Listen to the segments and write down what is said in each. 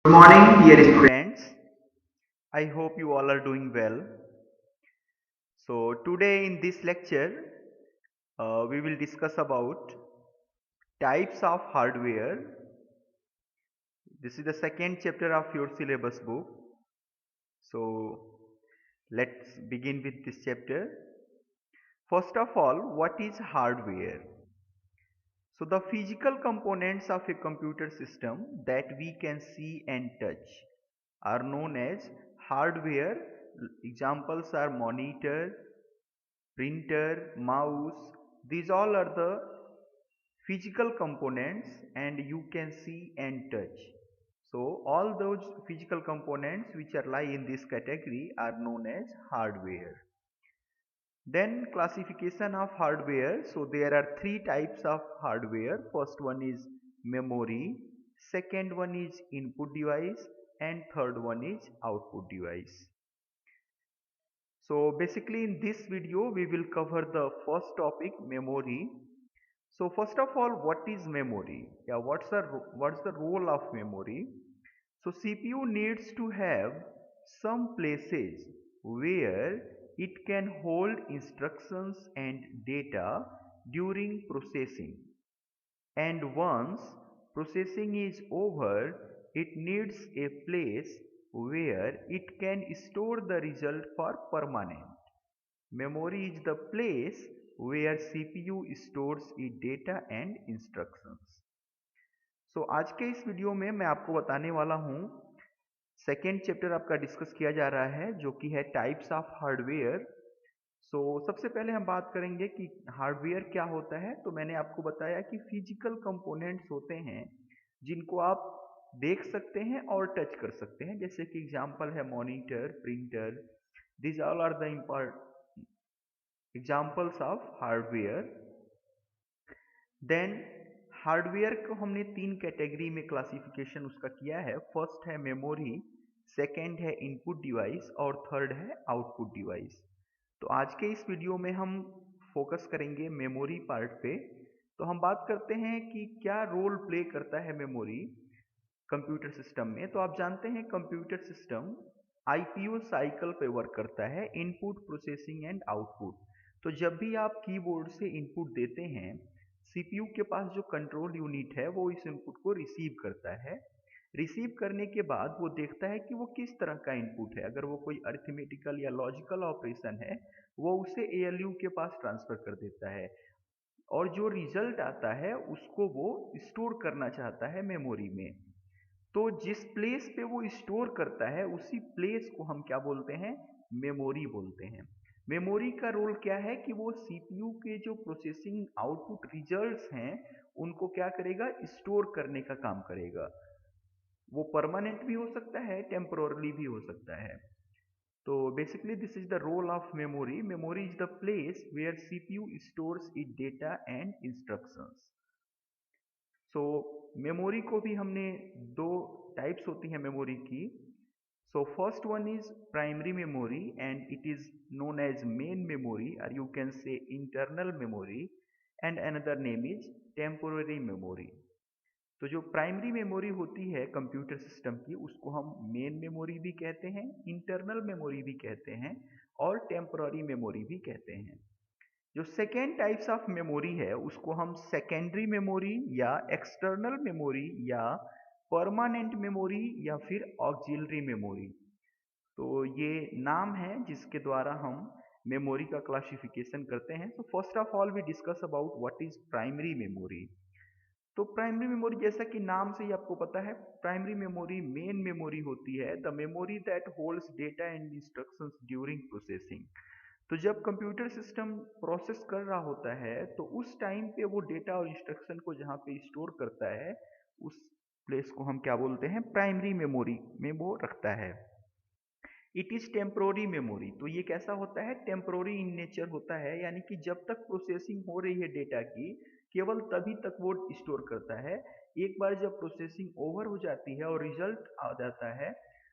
Good morning, dear friends. I hope you all are doing well. So today in this lecture, we will discuss about types of hardware. This is the second chapter of your syllabus book. So let's begin with this chapter. First of all, what is hardware? So the physical components of a computer system that we can see and touch are known as hardware. Examples are monitor, printer, mouse. These all are the physical components and you can see and touch. So all those physical components which are lie in this category are known as hardware. Then classification of hardware. So there are three types of hardware. First one is memory, second one is input device, and third one is output device. So basically in this video we will cover the first topic, memory. So first of all, what is memory? Yeah, what's the role of memory? So CPU needs to have some places where it can hold instructions and data during processing. And once processing is over, it needs a place where it can store the result for permanent. Memory is the place where CPU stores its data and instructions. So आज के इस video में मैं आपको बताने वाला हूँ second chapter आपका डिस्कस किया जा रहा है जो कि है टाइप्स ऑफ हार्डवेयर। सो सबसे पहले हम बात करेंगे कि हार्डवेयर क्या होता है। तो मैंने आपको बताया कि फिजिकल कंपोनेंट्स होते हैं जिनको आप देख सकते हैं और टच कर सकते हैं, जैसे कि एग्जांपल है monitor, printer. This all are the examples of hardware. Then hardware को हमने तीन कैटेगरी में क्लासिफिकेशन उसका किया है। फर्स्ट है मेमोरी, सेकेंड है इनपुट डिवाइस और थर्ड है आउटपुट डिवाइस। तो आज के इस वीडियो में हम फोकस करेंगे मेमोरी पार्ट पे। तो हम बात करते हैं कि क्या रोल प्ले करता है मेमोरी कंप्यूटर सिस्टम में। तो आप जानते हैं कंप्यूटर सिस्टम आईपीओ साइकिल पे वर्क करता है, इनपुट, प्रोसेसिंग एंड आउटपुट। तो जब भी आप कीबोर्ड से इनपुट देते हैं, सीपीयू के पास जो कंट्रोल यूनिट है वो इस इनपुट को रिसीव करता है। रिसीव करने के बाद वो देखता है कि वो किस तरह का इनपुट है। अगर वो कोई अरिथमेटिकल या लॉजिकल ऑपरेशन है, वो उसे एएलयू के पास ट्रांसफर कर देता है और जो रिजल्ट आता है उसको वो स्टोर करना चाहता है मेमोरी में। तो जिस प्लेस पे वो स्टोर करता है उसी प्लेस को हम क्या बोलते हैं? मेमोरी बोलते हैं। मेमोरी का रोल क्या है कि वो सीपीयू के जो प्रोसेसिंग आउटपुट रिजल्ट्स हैं उनको क्या करेगा? स्टोर करने का काम करेगा। वो परमानेंट भी हो सकता है, टेम्पोरली भी हो सकता है। तो basically this is the role of memory. Memory is the place where CPU stores it data and instructions. So memory को भी हमने दो टाइप्स होती हैं मेमोरी की। So first one is primary memory and it is known as main memory और you can say internal memory, and another name is temporary memory. तो जो प्राइमरी मेमोरी होती है कंप्यूटर सिस्टम की उसको हम मेन मेमोरी भी कहते हैं, इंटरनल मेमोरी भी कहते हैं और टेम्पोररी मेमोरी भी कहते हैं। जो सेकेंड टाइप्स ऑफ मेमोरी है उसको हम सेकेंडरी मेमोरी या एक्सटर्नल मेमोरी या परमानेंट मेमोरी या फिर ऑक्सिलरी मेमोरी, तो ये नाम है जिसके द्वारा हम मेमोरी का क्लासिफिकेशन करते हैं। तो first of all we discuss about what is primary memory. तो प्राइमरी मेमोरी जैसा कि नाम से ही आपको पता है, प्राइमरी मेमोरी मेन मेमोरी होती है, the memory that holds data and instructions during processing. तो जब कंप्यूटर सिस्टम प्रोसेस कर रहा होता है तो उस टाइम पे वो डेटा और इंस्ट्रक्शन को जहाँ पे स्टोर करता है उस प्लेस को हम क्या बोलते हैं? प्राइमरी मेमोरी में वो रखता है। It is temporary memory. तो ये कैसा होता है? टेम्पोररी इन नेचर होता है, यानी कि जब तक प्रोसेसिंग हो रही है डेटा की केवल तभी तक वो स्टोर करता है। एक बार जब प्रोसेसिंग ओवर हो जाती है और रिजल्ट आ जाता है,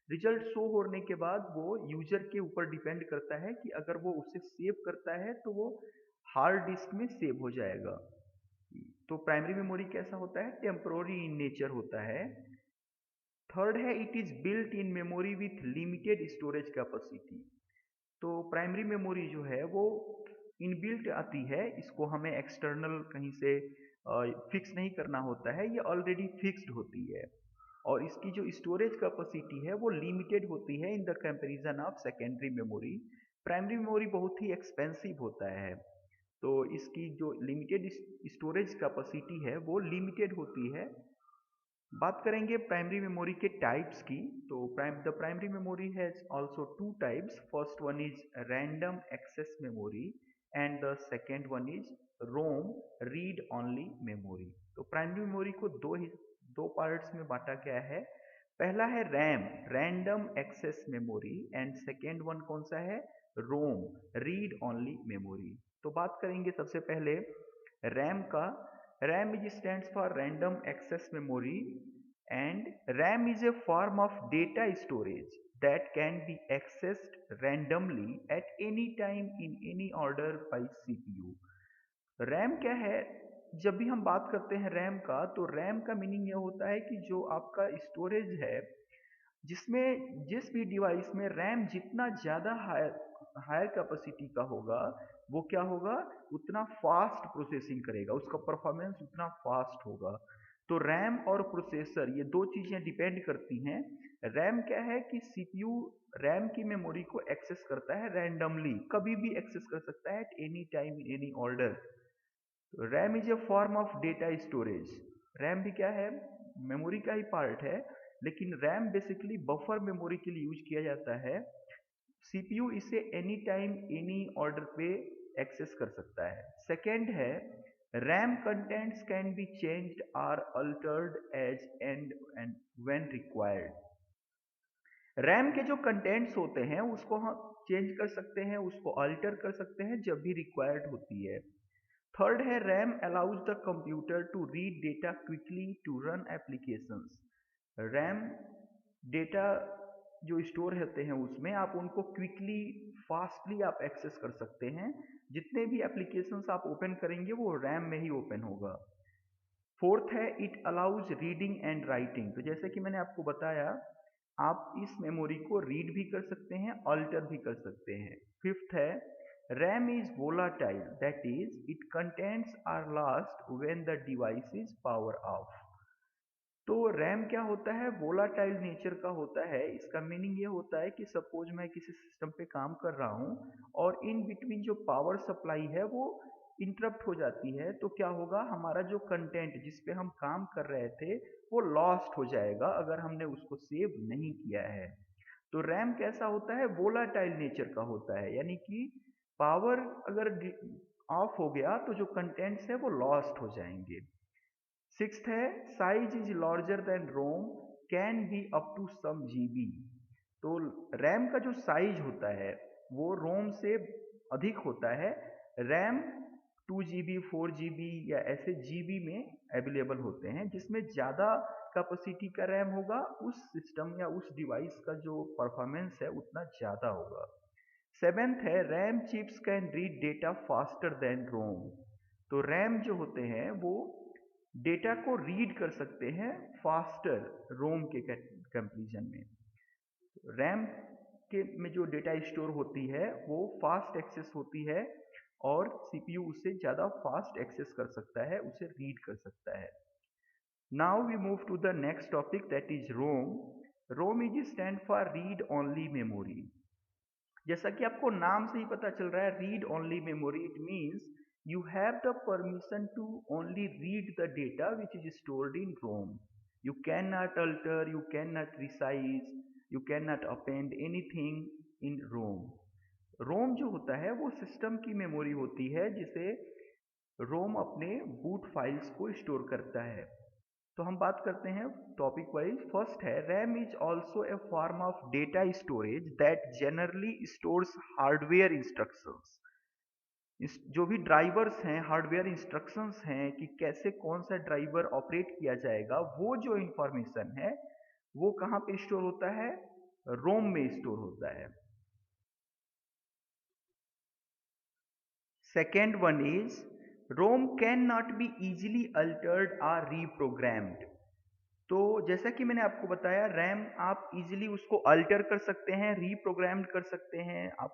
रिजल्ट शो होने के बाद वो यूजर के ऊपर डिपेंड करता है कि अगर वो उसे सेव करता है तो वो हार्ड डिस्क में सेव हो जाएगा। तो प्राइमरी मेमोरी कैसा होता है? टेम्पोररी इन नेचर होता है। थर्ड है it is built in memory with limited storage capacity. तो प्राइमरी मेमोरी जो है वो इनबिल्ट आती है, इसको हमें एक्सटर्नल कहीं से फिक्स नहीं करना होता है, ये ऑलरेडी फिक्स्ड होती है। और इसकी जो स्टोरेज कैपेसिटी है वो लिमिटेड होती है in the comparison of secondary memory. Primary memory बहुत ही एक्सपेंसिव होता है, तो इसकी जो लिमिटेड स्टोरेज कैपेसिटी है वो लिमिटेड होती है। बात करेंगे प्राइमरी मेमोरी के टाइप्स की, तो the primary memory has also two types. First one is random access memory and the second one is ROM read only memory. तो प्राइमरी मेमोरी को दो पार्ट्स में बांटा गया है। पहला है RAM, random access memory, and second one कौन सा है, रोम रीड ओनली मेमोरी। तो बात करेंगे सबसे पहले रैम का। RAM is stands for random access memory, and RAM is a form of data storage that can be accessed randomly at any time in any order by CPU। RAM क्या है, जब भी हम बात करते हैं RAM का, तो RAM का मीनिंग यह होता है कि जो आपका स्टोरेज है, जिसमें जिस भी डिवाइस में रैम जितना ज़्यादा हायर कैपेसिटी का होगा, वो क्या होगा, उतना फास्ट प्रोसेसिंग करेगा, उसका परफॉर्मेंस उतना फास्ट होगा। तो रैम और प्रोसेसर ये दो चीज़ें डिपेंड करती हैं। रैम क्या है कि सीपीयू रैम की मेमोरी को एक्सेस करता है रैंडमली, कभी भी एक्सेस कर सकता है at any time in any order. RAM is a form of data storage. RAM भी क्या है, मेमोरी का ही पार्ट है, लेकिन रैम बेसिकली बफर मेमोरी के लिए यूज किया जाता है। सीपीयू इसे एनी टाइम एनी ऑर्डर पे एक्सेस कर सकता है। सेकेंड है RAM contents can be changed or altered as and when required. RAM के जो कंटेंट्स होते हैं उसको हम चेंज कर सकते हैं, उसको अल्टर कर सकते हैं जब भी रिक्वायर्ड होती है। थर्ड है RAM allows the computer to read data quickly to run applications. RAM data जो स्टोर होते हैं उसमें आप उनको क्विकली फास्टली आप एक्सेस कर सकते हैं। जितने भी एप्लीकेशंस आप ओपन करेंगे वो रैम में ही ओपन होगा। फोर्थ है it allows reading and writing. तो जैसे कि मैंने आपको बताया, आप इस मेमोरी को रीड भी कर सकते हैं, अल्टर भी कर सकते हैं। फिफ्थ है RAM is volatile, that is it contents are lost when the device is power off. तो रैम क्या होता है, वोलाटाइल नेचर का होता है। इसका मीनिंग ये होता है कि सपोज मैं किसी सिस्टम पे काम कर रहा हूँ और इन बिटवीन जो पावर सप्लाई है वो इंटरप्ट हो जाती है, तो क्या होगा, हमारा जो कंटेंट जिस पे हम काम कर रहे थे वो लॉस्ट हो जाएगा अगर हमने उसको सेव नहीं किया है। तो रैम कैसा होता है, वोलाटाइल नेचर का होता है, यानी कि पावर अगर ऑफ हो गया तो जो कंटेंट्स है वो लॉस्ट हो जाएंगे। सिक्स्थ है size is larger than ROM, can be up to some GB. तो रैम का जो साइज होता है वो रोम से अधिक होता है। रैम 2 GB 4 GB या ऐसे जीबी में अवेलेबल होते हैं। जिसमें ज़्यादा कैपेसिटी का रैम होगा उस सिस्टम या उस डिवाइस का जो परफॉर्मेंस है उतना ज़्यादा होगा। सेवेंथ है RAM chips can read data faster than ROM. तो रैम जो होते हैं वो डेटा को रीड कर सकते हैं फास्टर रोम के कंपैरिजन में। रैम के में जो डेटा स्टोर होती है वो फास्ट एक्सेस होती है और सीपीयू उससे ज़्यादा फास्ट एक्सेस कर सकता है, उसे रीड कर सकता है। Now we move to the next topic that is ROM. ROM is stand for read only memory. जैसा कि आपको नाम से ही पता चल रहा है, read only memory, it means you have the permission to only read the data which is stored in ROM. You cannot alter, you cannot resize, you cannot append anything in ROM. ROM जो होता है वो system की memory होती है जिसे ROM अपने boot files को स्टोर करता है। तो हम बात करते हैं टॉपिक वाइज। फर्स्ट है RAM is also a form of data storage that generally stores hardware instructions. जो भी ड्राइवर्स हैं, हार्डवेयर इंस्ट्रक्शंस हैं कि कैसे कौन सा ड्राइवर ऑपरेट किया जाएगा, वो जो इंफॉर्मेशन है वो कहाँ पे स्टोर होता है, रोम में स्टोर होता है। Second one is ROM can not be easily altered और रीप्रोग्राम्ड। तो जैसा कि मैंने आपको बताया, रैम आप इजीली उसको अल्टर कर सकते हैं, रीप्रोग्राम कर सकते हैं आप,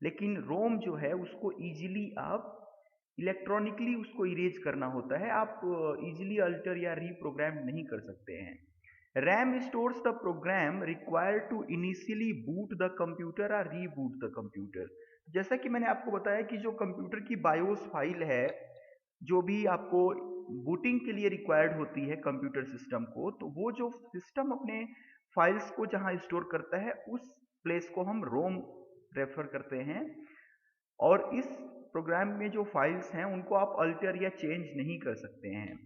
लेकिन रोम जो है उसको इजीली आप इलेक्ट्रॉनिकली उसको इरेज करना होता है, आप इजीली अल्टर या रीप्रोग्राम नहीं कर सकते हैं। RAM stores the program required to initially boot the computer और रीबूट द कंप्यूटर। जैसा कि मैंने आपको बताया कि जो कंप्यूटर की बायोस फाइल है, जो भी आपको बूटिंग के लिए रिक्वायर्ड होती है कंप्यूटर सिस्टम को, तो वो जो सिस्टम अपने फाइल्स को जहां स्टोर करता है उस प्लेस को हम रोम रेफर करते हैं। और इस प्रोग्राम में जो फाइल्स हैं उनको आप अल्टर या चेंज नहीं कर सकते हैं।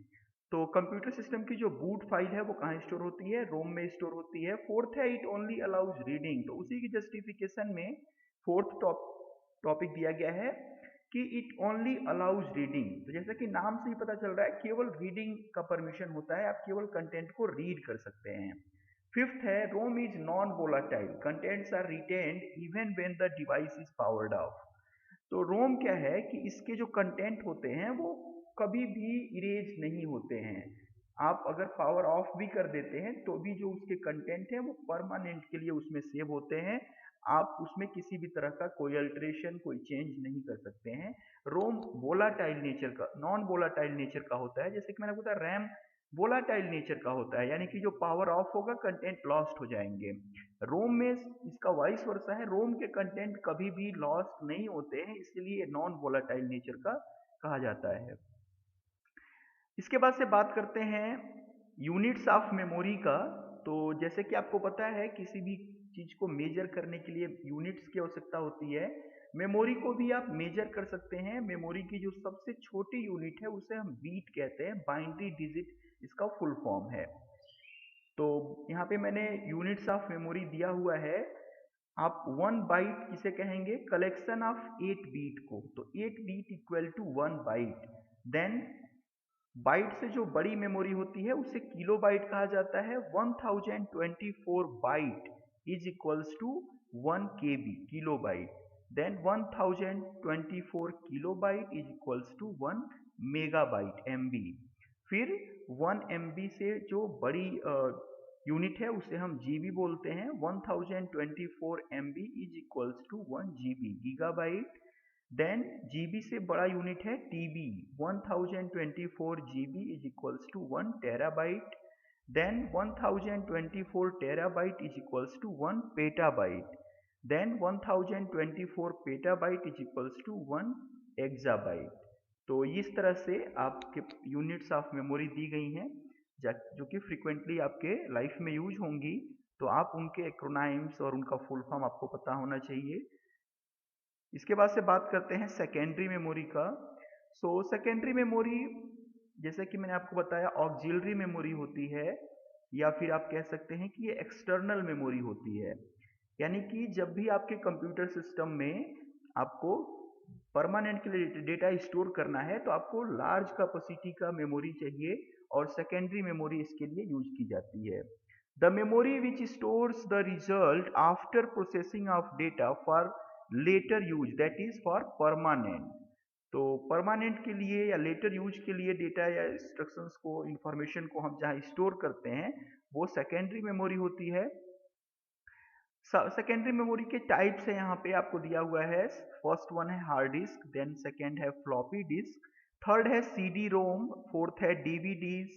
तो कंप्यूटर सिस्टम की जो बूट फाइल है वो कहाँ स्टोर होती है? रोम में स्टोर होती है। फोर्थ है, इट ओनली अलाउज रीडिंग। तो उसी की जस्टिफिकेशन में फोर्थ टॉपिक दिया गया है कि इट ओनली अलाउज रीडिंग। तो जैसा कि नाम से ही पता चल रहा है, केवल रीडिंग का परमिशन होता है, आप केवल कंटेंट को रीड कर सकते हैं। फिफ्थ है, ROM is non volatile, contents are retained even when the device is powered off. तो रोम क्या है कि इसके जो कंटेंट होते हैं वो कभी भी इरेज नहीं होते हैं। आप अगर पावर ऑफ भी कर देते हैं तो भी जो उसके कंटेंट है वो परमानेंट के लिए उसमें सेव होते हैं। आप उसमें किसी भी तरह का कोई अल्टरेशन, कोई चेंज नहीं कर सकते हैं। रोम वोलाटाइल नेचर का, नॉन वोलाटाइल नेचर का होता है। जैसे कि मैंने बताया, रैम वोलाटाइल नेचर का होता है, यानी कि जो पावर ऑफ होगा कंटेंट लॉस्ट हो जाएंगे। रोम में इसका वाइस वर्सा है, रोम के कंटेंट कभी भी लॉस्ट नहीं होते हैं, इसलिए नॉन वोलाटाइल नेचर का कहा जाता है। इसके बाद से बात करते हैं यूनिट्स ऑफ मेमोरी का। तो जैसे कि आपको पता है, किसी भी चीज को मेजर करने के लिए यूनिट्स की आवश्यकता होती है। मेमोरी को भी आप मेजर कर सकते हैं। मेमोरी की जो सबसे छोटी यूनिट है उसे हम बीट कहते हैं, बाइनरी डिजिट इसका फुल फॉर्म है। तो यहाँ पे मैंने यूनिट्स ऑफ मेमोरी दिया हुआ है। आप 1 बाइट किसे कहेंगे? कलेक्शन ऑफ 8 बीट को। तो 8 bit equal to 1 byte. Then byte से जो बड़ी मेमोरी होती है उसे किलो बाइट कहा जाता है। 1024 byte is equals to 1 KB, kilobyte. Then 1024 kilobyte is equals to 1 megabyte, MB. फिर 1 एमबी से जो बड़ी यूनिट है उसे हम जीबी बोलते हैं। 1024 MB is equals to 1 GB, gigabyte. Then GB से बड़ा यूनिट है TB. 1024 GB is equals to 1 terabyte. Then 1024 terabyte is equals to 1 petabyte. Then 1024 petabyte is equals to 1 exabyte. तो इस तरह से आपके यूनिट्स ऑफ मेमोरी दी गई हैं, जो कि फ्रिक्वेंटली आपके लाइफ में यूज होंगी। तो आप उनके एक्रोनाइम्स और उनका फुल फॉर्म आपको पता होना चाहिए। इसके बाद से बात करते हैं सेकेंडरी मेमोरी का। सो सेकेंडरी मेमोरी, जैसे कि मैंने आपको बताया, ऑक्सिलरी मेमोरी होती है, या फिर आप कह सकते हैं कि ये एक्सटर्नल मेमोरी होती है। यानी कि जब भी आपके कंप्यूटर सिस्टम में आपको परमानेंट के लिए डेटा स्टोर करना है तो आपको लार्ज कैपेसिटी का मेमोरी चाहिए, और सेकेंडरी मेमोरी इसके लिए यूज की जाती है। The memory which stores the result after processing of data for later use, that is for permanent. तो परमानेंट के लिए या लेटर यूज के लिए डेटा या इंस्ट्रक्शंस को, इंफॉर्मेशन को हम जहाँ स्टोर करते हैं वो सेकेंडरी मेमोरी होती है। सेकेंडरी मेमोरी के टाइप्स है यहाँ पे आपको दिया हुआ है। फर्स्ट वन है हार्ड डिस्क, देन सेकेंड है फ्लॉपी डिस्क, थर्ड है सीडी रोम, फोर्थ है डीवीडीज,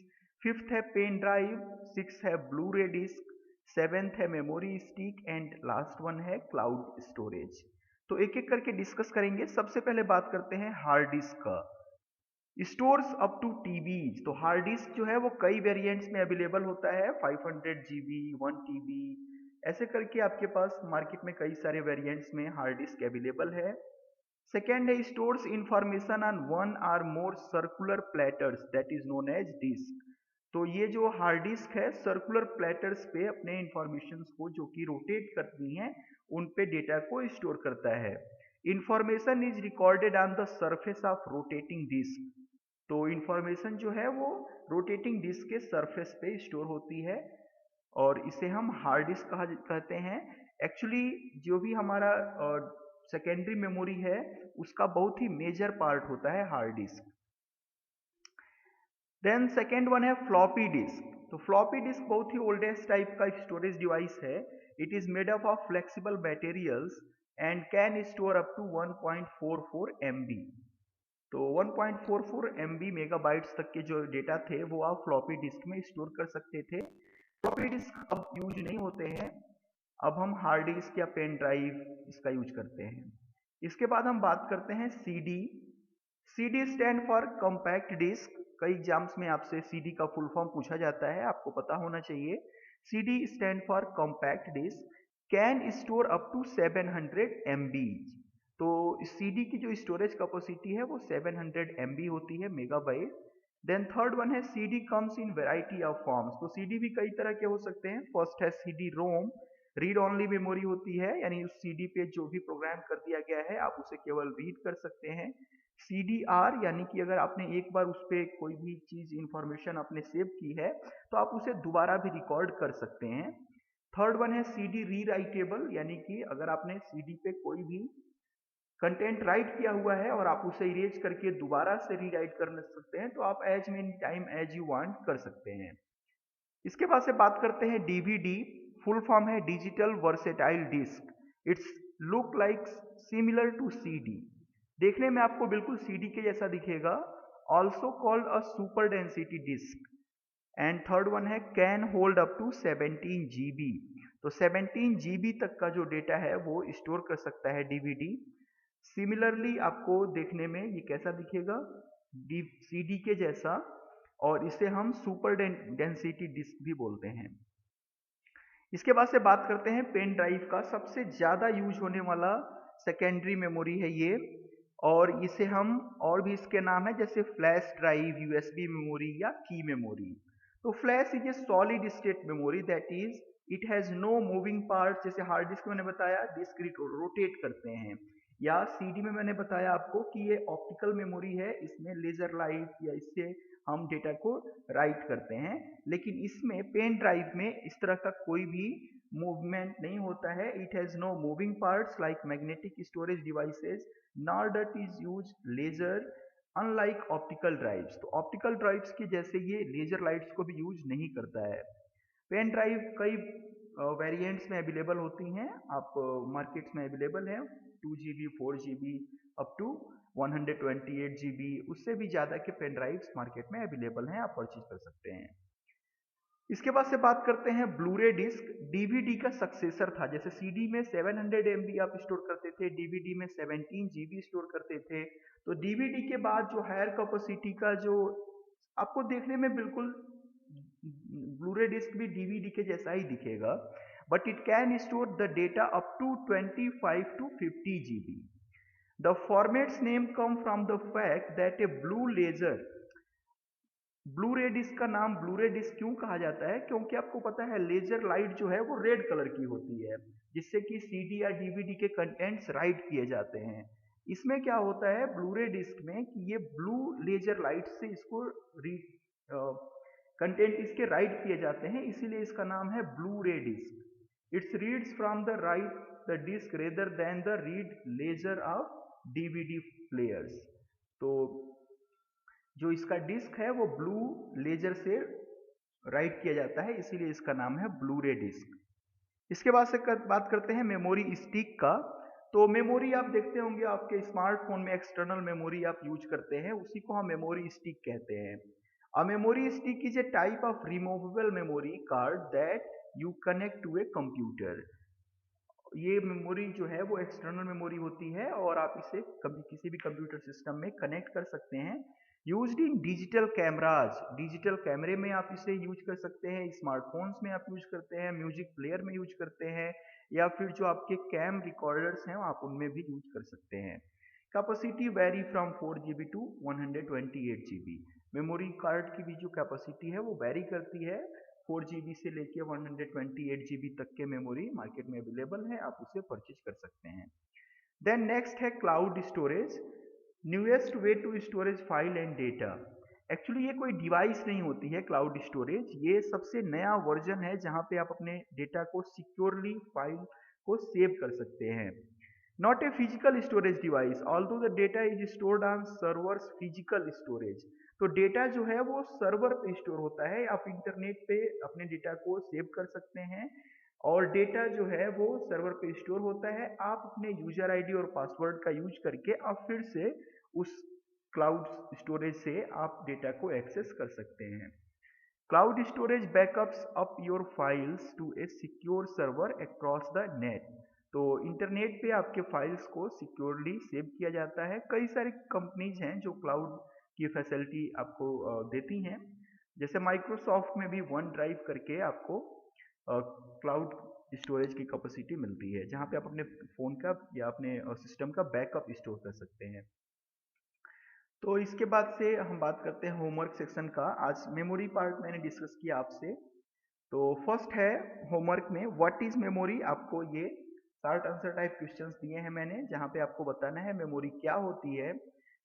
फिफ्थ है पेन ड्राइव, सिक्स है ब्लू रे डिस्क, सेवेंथ है memory stick, and last one है क्लाउड स्टोरेज। तो एक एक करके डिस्कस करेंगे। सबसे पहले बात करते हैं हार्ड डिस्क का। Stores up to TB. तो हार्ड डिस्क जो है वो कई वेरिएंट्स में अवेलेबल होता है, 500 जीबी, 1 टीबी, ऐसे करके आपके पास मार्केट में कई सारे वेरिएंट्स में हार्ड डिस्क अवेलेबल है। सेकेंड है stores information on one or more circular platters, that is known as disk. तो ये जो हार्ड डिस्क है, सर्कुलर प्लेटर्स पे अपने इंफॉर्मेशन को जो कि रोटेट करती हैं उन पे डेटा को स्टोर करता है। Information is recorded on the surface of rotating disk. तो इंफॉर्मेशन जो है वो रोटेटिंग डिस्क के सरफेस पे स्टोर होती है, और इसे हम हार्ड डिस्क कहते हैं। एक्चुअली जो भी हमारा सेकेंडरी मेमोरी है उसका बहुत ही मेजर पार्ट होता है hard disk. Then second one है फ्लॉपी डिस्क। तो फ्लॉपी डिस्क बहुत ही ओल्डेस्ट टाइप का स्टोरेज डिवाइस है। It is made up of flexible materials and can store up to 1.44 MB। तो 1.44 MB मेगाबाइट्स तक के जो डेटा थे वो आप फ्लॉपी डिस्क में स्टोर कर सकते थे। फ्लॉपी डिस्क अब यूज नहीं होते हैं, अब हम हार्ड डिस्क या पेन ड्राइव इसका यूज करते हैं। इसके बाद हम बात करते हैं CD. CD stand for compact disk. कई एग्जाम्स में आपसे सीडी का फुल फॉर्म पूछा जाता है, आपको पता होना चाहिए। CD stand for compact disk can store up to 700 MB। तो सीडी की जो स्टोरेज कैपेसिटी है वो 700 MB होती है, मेगाबाइट। देन थर्ड वन है CD comes in variety of forms. तो सीडी भी कई तरह के हो सकते हैं। फर्स्ट है CD ROM, read only memory होती है, यानी उस सीडी पे जो भी प्रोग्राम कर दिया गया है आप उसे केवल रीड कर सकते हैं। CDR यानी कि अगर आपने एक बार उस पर कोई भी चीज इंफॉर्मेशन आपने सेव की है तो आप उसे दोबारा भी रिकॉर्ड कर सकते हैं। थर्ड वन है CD रीराइटेबल, यानी कि अगर आपने सीडी पे कोई भी कंटेंट राइट किया हुआ है और आप उसे इरेज करके दोबारा से रीराइट कर सकते हैं, तो आप as many time as you want कर सकते हैं। इसके बाद से बात करते हैं DVD। फुल फॉर्म है digital versatile disc. It's look like similar to CD। देखने में आपको बिल्कुल CD के जैसा दिखेगा। Also called a super density disc. And third one है can hold up to 17 GB। तो 17 GB तक का जो डेटा है वो स्टोर कर सकता है DVD। सिमिलरली आपको देखने में ये कैसा दिखेगा, CD के जैसा, और इसे हम सुपर डेंसिटी डिस्क भी बोलते हैं। इसके बाद से बात करते हैं पेन ड्राइव का। सबसे ज्यादा यूज होने वाला सेकेंडरी मेमोरी है ये, और इसे हम और भी इसके नाम है जैसे फ्लैश ड्राइव, USB मेमोरी या की मेमोरी। तो flash is a solid state memory that is it has no moving part. जैसे हार्ड डिस्क मैंने बताया डिस्क रोटेट करते हैं, या CD में मैंने बताया आपको कि ये ऑप्टिकल मेमोरी है, इसमें लेजर लाइट या इससे हम डेटा को राइट करते हैं। लेकिन इसमें पेन ड्राइव में इस तरह का कोई भी मूवमेंट नहीं होता है। It has no moving parts like magnetic storage devices, nor that is use laser unlike optical drives. तो ऑप्टिकल ड्राइव्स की जैसे ये लेजर लाइट्स को भी यूज नहीं करता है। पेन ड्राइव कई वेरिएंट्स में अवेलेबल होती हैं, आप मार्केट्स में अवेलेबल है 2GB, 4GB up to 128GB। उससे भी ज्यादा के पेन ड्राइव्स मार्केट में अवेलेबल हैं, आप परचेज कर सकते हैं। इसके बाद से बात करते हैं ब्लूरे डिस्क। DVD का सक्सेसर था। जैसे CD में 700 MB आप स्टोर करते थे, DVD में 17 GB स्टोर करते थे। तो DVD के बाद जो हायर कैपेसिटी का जो आपको देखने में बिल्कुल ब्लूरे डिस्क भी DVD के जैसा ही दिखेगा, but it can store the data up to 25 to 50 GB। The format's name come from the fact that a blue laser, Blu-ray disk का नाम ब्लू-रे डिस्क क्यों कहा जाता है, क्योंकि आपको पता है लेजर लाइट जो है वो रेड कलर की होती है, जिससे कि CD या DVD के कंटेंट्स राइट किए जाते हैं। इसमें क्या होता है ब्लू-रे डिस्क में कि ये ब्लू लेजर लाइट से इसको कंटेंट इसके राइट किए जाते हैं, इसीलिए इसका नाम है Blu-ray disk. It's reads from the write the disk rather than the red laser of DVD players. तो जो इसका डिस्क है वो ब्लू लेजर से राइट किया जाता है, इसीलिए इसका नाम है ब्लू-रे डिस्क। इसके बाद से बात करते हैं मेमोरी स्टिक का। तो मेमोरी आप देखते होंगे आपके स्मार्टफोन में एक्सटर्नल मेमोरी आप यूज करते हैं, उसी को हम मेमोरी स्टिक कहते हैं। A memory stick is a type of removable memory card that you connect to a computer. ये मेमोरी जो है वो एक्सटर्नल मेमोरी होती है और आप इसे कभी किसी भी कंप्यूटर सिस्टम में कनेक्ट कर सकते हैं। Used in digital cameras, digital कैमरे में आप इसे यूज कर सकते हैं, स्मार्टफोन्स में आप यूज करते हैं, म्यूजिक प्लेयर में यूज करते हैं, या फिर जो आपके कैम रिकॉर्डर्स हैं आप उनमें भी यूज कर सकते हैं। Capacity vary from 4GB to 128GB। Memory card की भी जो कैपेसिटी है वो वेरी करती है, 4GB से लेके 128GB तक के मेमोरी मार्केट में अवेलेबल है, आप उसे परचेज कर सकते हैं। देन नेक्स्ट है cloud storage, newest way to storage file and data. Actually ये कोई डिवाइस नहीं होती है क्लाउड स्टोरेज, ये सबसे नया वर्जन है जहां पे आप अपने डेटा को सिक्योरली फाइल को सेव कर सकते हैं। Not a physical storage device although the data is stored on servers physical storage. तो डेटा जो है वो सर्वर पे स्टोर होता है, आप इंटरनेट पे अपने डेटा को सेव कर सकते हैं और डेटा जो है वो सर्वर पे स्टोर होता है। आप अपने यूजर आईडी और पासवर्ड का यूज करके आप फिर से उस क्लाउड स्टोरेज से आप डेटा को एक्सेस कर सकते हैं। Cloud storage backups up your files to a secure server across the net. तो इंटरनेट पे आपके फाइल्स को सिक्योरली सेव किया जाता है। कई सारी कंपनीज हैं जो क्लाउड की फैसिलिटी आपको देती हैं। जैसे माइक्रोसॉफ्ट में भी वन ड्राइव करके आपको क्लाउड स्टोरेज की कैपेसिटी मिलती है, जहाँ पे आप अपने फ़ोन का या अपने सिस्टम का बैकअप स्टोर कर सकते हैं। तो इसके बाद से हम बात करते हैं होमवर्क सेक्शन का। आज मेमोरी पार्ट मैंने डिस्कस किया आपसे। तो फर्स्ट है होमवर्क में व्हाट इज मेमोरी। आपको ये शॉर्ट आंसर टाइप क्वेश्चंस दिए हैं मैंने, जहाँ पे आपको बताना है मेमोरी क्या होती है।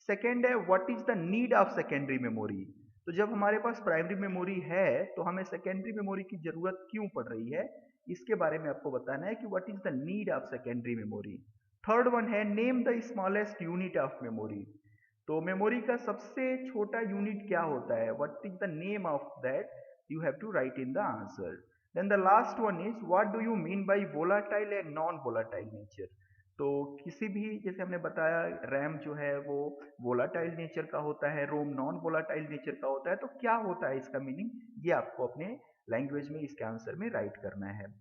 सेकेंड है what is the need of secondary memory. तो जब हमारे पास प्राइमरी मेमोरी है तो हमें सेकेंडरी मेमोरी की जरूरत क्यों पड़ रही है, इसके बारे में आपको बताना है कि what is the need of secondary memory. Third one है name the smallest unit of memory. तो मेमोरी का सबसे छोटा यूनिट क्या होता है, what is the name of that, you have to write in the answer. Then the last one is what do you mean by volatile and non volatile nature। तो किसी भी, जैसे हमने बताया रैम जो है वो वोलाटाइल नेचर का होता है, रोम नॉन वोलाटाइल नेचर का होता है। तो क्या होता है इसका मीनिंग, ये आपको अपने लैंग्वेज में इसके आंसर में राइट करना है।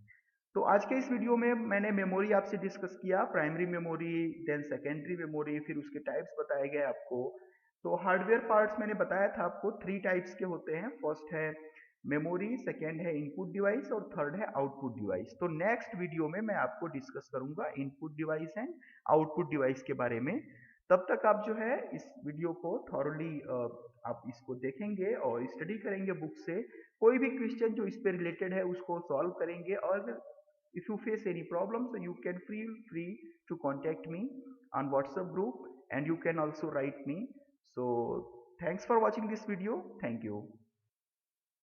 तो आज के इस वीडियो में मैंने मेमोरी आपसे डिस्कस किया, primary memory, then secondary memory, फिर उसके टाइप्स बताए गए आपको। तो हार्डवेयर पार्ट्स मैंने बताया था आपको 3 टाइप्स के होते हैं। फर्स्ट है मेमोरी, सेकेंड है इनपुट डिवाइस और थर्ड है आउटपुट डिवाइस। तो नेक्स्ट वीडियो में मैं आपको डिस्कस करूंगा input device and output device के बारे में। तब तक आप जो है इस वीडियो को थॉरली आप इसको देखेंगे और स्टडी करेंगे बुक से। कोई भी क्वेश्चन जो इस पे रिलेटेड है उसको सॉल्व करेंगे। और if you face any problem, so you can feel free to contact me on WhatsApp group and you can also write me. So thanks for watching this video. Thank you.